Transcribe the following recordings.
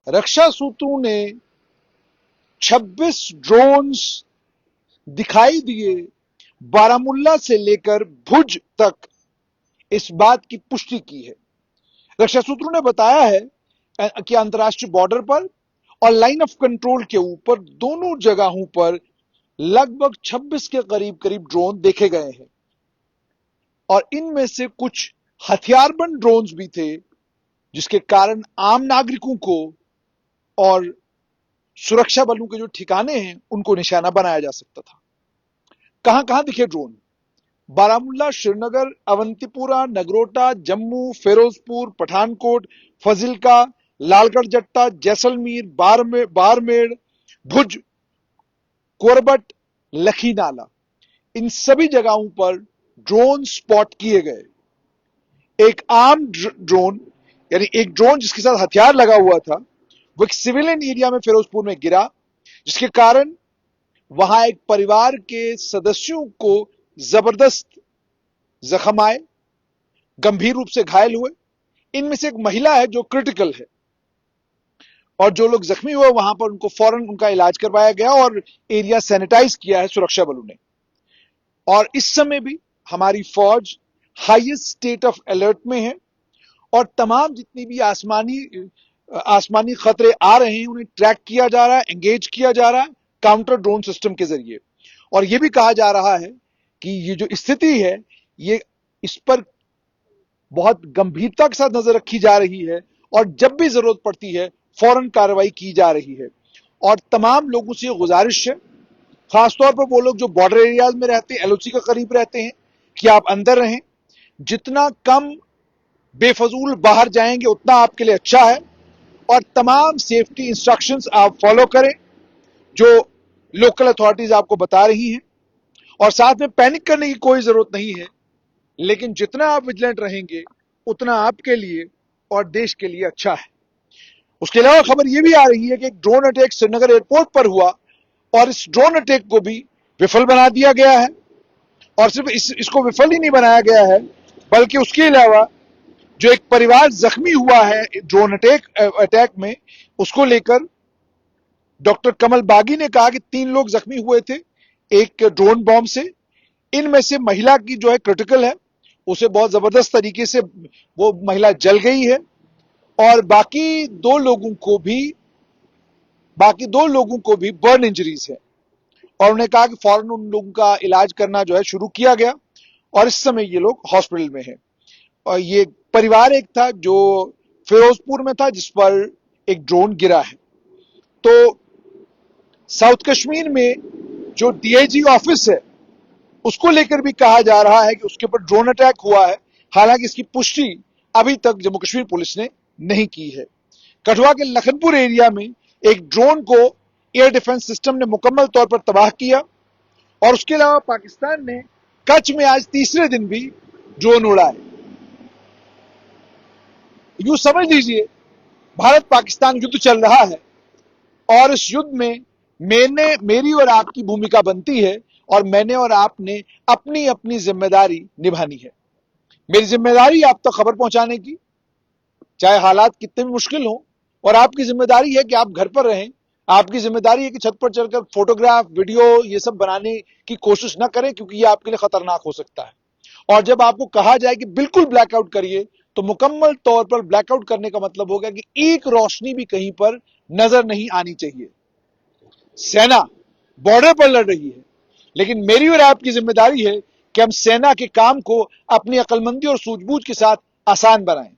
रक्षा सूत्रों ने 26 ड्रोन्स दिखाई दिए बारामुल्ला से लेकर भुज तक, इस बात की पुष्टि की है। रक्षा सूत्रों ने बताया है कि अंतर्राष्ट्रीय बॉर्डर पर और लाइन ऑफ कंट्रोल के ऊपर दोनों जगहों पर लगभग 26 के करीब करीब ड्रोन देखे गए हैं और इनमें से कुछ हथियारबंद ड्रोन्स भी थे, जिसके कारण आम नागरिकों को और सुरक्षा बलों के जो ठिकाने हैं उनको निशाना बनाया जा सकता था। कहां कहां दिखे ड्रोन? बारामुल्ला, श्रीनगर, अवंतीपुरा, नगरोटा, जम्मू, फिरोजपुर, पठानकोट, फजिल्का, लालगढ़ जट्टा, जैसलमेर, बारमेर, भुज, कोरबट, लखीनाला, इन सभी जगहों पर ड्रोन स्पॉट किए गए। एक आम ड्रोन, यानी एक ड्रोन जिसके साथ हथियार लगा हुआ था, वो एक सिविलियन एरिया में फिरोजपुर में गिरा, जिसके कारण वहां एक परिवार के सदस्यों को जबरदस्त जख्म आए, गंभीर रूप से घायल हुए। इनमें से एक महिला है जो क्रिटिकल है, और जो लोग जख्मी हुए वहां पर उनको फौरन उनका इलाज करवाया गया और एरिया सैनिटाइज किया है सुरक्षा बलों ने। और इस समय भी हमारी फौज हाईएस्ट स्टेट ऑफ अलर्ट में है और तमाम जितनी भी आसमानी खतरे आ रहे हैं उन्हें ट्रैक किया जा रहा है, एंगेज किया जा रहा है काउंटर ड्रोन सिस्टम के जरिए। और यह भी कहा जा रहा है कि ये जो स्थिति है, ये इस पर बहुत गंभीरता के साथ नजर रखी जा रही है और जब भी जरूरत पड़ती है फौरन कार्रवाई की जा रही है। और तमाम लोगों से गुजारिश है, खासतौर पर वो लोग जो बॉर्डर एरियाज में रहते हैं, एलओसी के करीब रहते हैं, कि आप अंदर रहें। जितना कम बेफजूल बाहर जाएंगे उतना आपके लिए अच्छा है, और तमाम सेफ्टी इंस्ट्रक्शंस आप फॉलो करें जो लोकल अथॉरिटीज आपको बता रही हैं। और साथ में पैनिक करने की कोई जरूरत नहीं है, लेकिन जितना आप विजिलेंट रहेंगे उतना आपके लिए और देश के लिए अच्छा है। उसके अलावा खबर यह भी आ रही है कि एक ड्रोन अटैक श्रीनगर एयरपोर्ट पर हुआ और इस ड्रोन अटैक को भी विफल बना दिया गया है। और सिर्फ इसको विफल ही नहीं बनाया गया है, बल्कि उसके अलावा जो एक परिवार जख्मी हुआ है ड्रोन अटैक में, उसको लेकर डॉक्टर कमल बागी ने कहा कि 3 लोग जख्मी हुए थे एक ड्रोन बॉम्ब से। इनमें से महिला की जो है क्रिटिकल है, उसे बहुत जबरदस्त तरीके से वो महिला जल गई है, और बाकी दो लोगों को भी बर्न इंजरीज है। और उन्हें कहा कि फौरन उन लोगों का इलाज करना जो है शुरू किया गया और इस समय ये लोग हॉस्पिटल में हैं। और ये परिवार एक था जो फिरोजपुर में था जिस पर एक ड्रोन गिरा है। तो साउथ कश्मीर में जो डीआईजी ऑफिस है उसको लेकर भी कहा जा रहा है कि उसके ऊपर ड्रोन अटैक हुआ है, हालांकि इसकी पुष्टि अभी तक जम्मू कश्मीर पुलिस ने नहीं की है। कठुआ के लखनपुर एरिया में एक ड्रोन को एयर डिफेंस सिस्टम ने मुकम्मल तौर पर तबाह किया, और उसके अलावा पाकिस्तान ने कच्छ में आज तीसरे दिन भी ड्रोन उड़ाए। यूं समझ लीजिए भारत पाकिस्तान युद्ध चल रहा है और इस युद्ध में मेरी और आपकी भूमिका बनती है, और मैंने और आपने अपनी अपनी जिम्मेदारी निभानी है। मेरी जिम्मेदारी आप तक खबर पहुंचाने की, चाहे हालात कितने भी मुश्किल हो, और आपकी जिम्मेदारी है कि आप घर पर रहें। आपकी जिम्मेदारी है कि छत पर चढ़कर फोटोग्राफ, वीडियो ये सब बनाने की कोशिश ना करें, क्योंकि ये आपके लिए खतरनाक हो सकता है। और जब आपको कहा जाए कि बिल्कुल ब्लैकआउट करिए, तो मुकम्मल तौर पर ब्लैकआउट करने का मतलब होगा कि एक रोशनी भी कहीं पर नजर नहीं आनी चाहिए। सेना बॉर्डर पर लड़ रही है, लेकिन मेरी और आपकी जिम्मेदारी है कि हम सेना के काम को अपनी अक्लमंदी और सूझबूझ के साथ आसान बनाएं।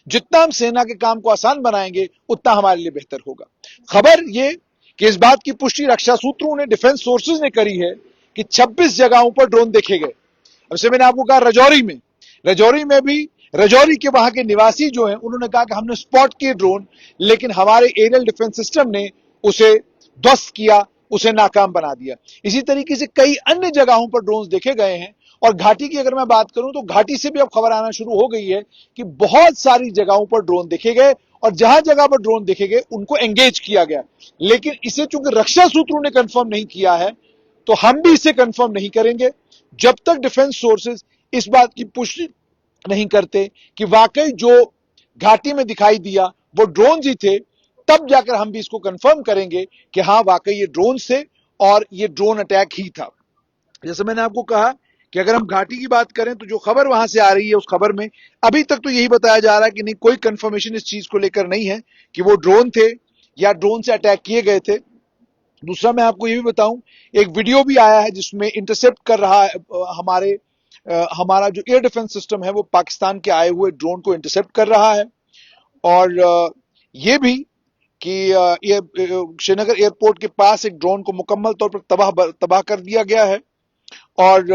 जितना हम सेना के काम को आसान बनाएंगे उतना हमारे लिए बेहतर होगा। खबर यह कि इस बात की पुष्टि रक्षा सूत्रों ने, डिफेंस सोर्सेज ने करी है कि 26 जगहों पर ड्रोन देखे गए। अब मैंने आपको कहा रजौरी में भी रजौरी के वहां के निवासी जो हैं उन्होंने कहा कि हमने स्पॉट किए ड्रोन, लेकिन हमारे एरियल डिफेंस सिस्टम ने उसे ध्वस्त किया, उसे नाकाम बना दिया। इसी तरीके से कई अन्य जगहों पर ड्रोन देखे गए हैं। और घाटी की अगर मैं बात करूं तो घाटी से भी अब खबर आना शुरू हो गई है कि बहुत सारी जगहों पर ड्रोन देखे गए, और जहां जगह पर ड्रोन देखे गए उनको एंगेज किया गया। लेकिन इसे चूंकि रक्षा सूत्रों ने कंफर्म नहीं किया है, तो हम भी इसे कंफर्म नहीं करेंगे जब तक डिफेंस सोर्सेज इस बात की पुष्टि नहीं करते कि वाकई जो घाटी में दिखाई दिया वो ड्रोन ही थे, तब जाकर हम भी इसको कंफर्म करेंगे कि हाँ वाकई ये ड्रोन से और ये ड्रोन अटैक ही था। जैसे मैंने आपको कहा कि अगर हम घाटी की बात करें तो जो खबर वहां से आ रही है उस खबर में अभी तक तो यही बताया जा रहा है कि नहीं, कोई कंफर्मेशन इस चीज को लेकर नहीं है कि वो ड्रोन थे या ड्रोन से अटैक किए गए थे। दूसरा मैं आपको ये भी बताऊं, एक वीडियो भी आया है जिसमें इंटरसेप्ट कर रहा है हमारा जो एयर डिफेंस सिस्टम है वो पाकिस्तान के आए हुए ड्रोन को इंटरसेप्ट कर रहा है। और ये भी कि श्रीनगर एयरपोर्ट के पास एक ड्रोन को मुकम्मल तौर पर तबाह कर दिया गया है। और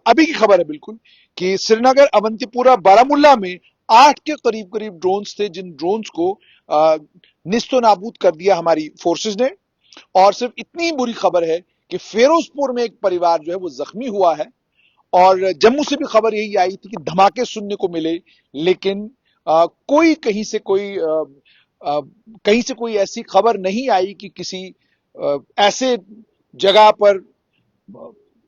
अभी की खबर है बिल्कुल कि श्रीनगर, अवंतीपुरा, बारामुल्ला में 8 के करीब करीब ड्रोन्स थे जिन ड्रोन्स को निस्तो नाबूद कर दिया हमारी फोर्सेस ने। और सिर्फ इतनी बुरी खबर है कि फिरोजपुर में एक परिवार जो है वो जख्मी हुआ है। और जम्मू से भी खबर यही आई थी कि धमाके सुनने को मिले, लेकिन कोई कहीं से कोई ऐसी खबर नहीं आई कि किसी ऐसे जगह पर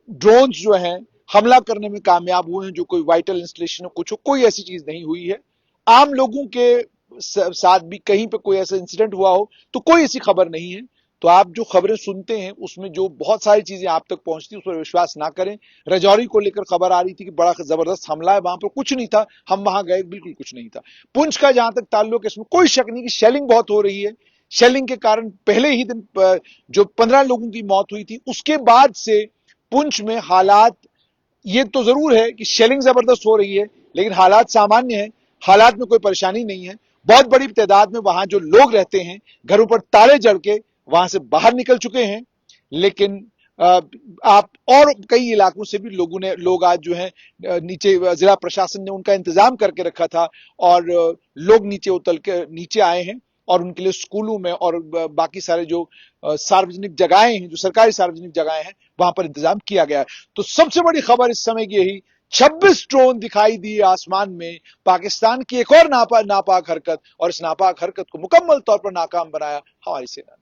ड्रोन्स जो हैं हमला करने में कामयाब हुए हैं जो कोई वाइटल इंस्टॉलेशन हो, कुछ हो, कोई ऐसी चीज नहीं हुई है। आम लोगों के साथ भी कहीं पे कोई ऐसा इंसिडेंट हुआ हो तो कोई ऐसी खबर नहीं है। तो आप जो खबरें सुनते हैं उसमें जो बहुत सारी चीजें आप तक पहुंचती है उस पर विश्वास ना करें। रजौरी को लेकर खबर आ रही थी कि बड़ा जबरदस्त हमला है, वहां पर कुछ नहीं था, हम वहां गए, बिल्कुल कुछ नहीं था। पुंछ का जहां तक ताल्लुक है इसमें कोई शक नहीं कि शेलिंग बहुत हो रही है। शेलिंग के कारण पहले ही दिन जो 15 लोगों की मौत हुई थी उसके बाद से पुंछ में हालात, ये तो जरूर है कि शेलिंग जबरदस्त हो रही है लेकिन हालात सामान्य है, हालात में कोई परेशानी नहीं है। बहुत बड़ी तादाद में वहां जो लोग रहते हैं घरों पर ताले जड़ के वहां से बाहर निकल चुके हैं। लेकिन आप और कई इलाकों से भी लोग आज जो है नीचे जिला प्रशासन ने उनका इंतजाम करके रखा था और लोग नीचे उतर के नीचे आए हैं और उनके लिए स्कूलों में और बाकी सारे जो सार्वजनिक जगहें हैं, जो सरकारी सार्वजनिक जगहें हैं, वहां पर इंतजाम किया गया है। तो सबसे बड़ी खबर इस समय की यही, 26 ड्रोन दिखाई दिए आसमान में, पाकिस्तान की एक और नापाक हरकत, और इस नापाक हरकत को मुकम्मल तौर पर नाकाम बनाया हमारी सेना ने।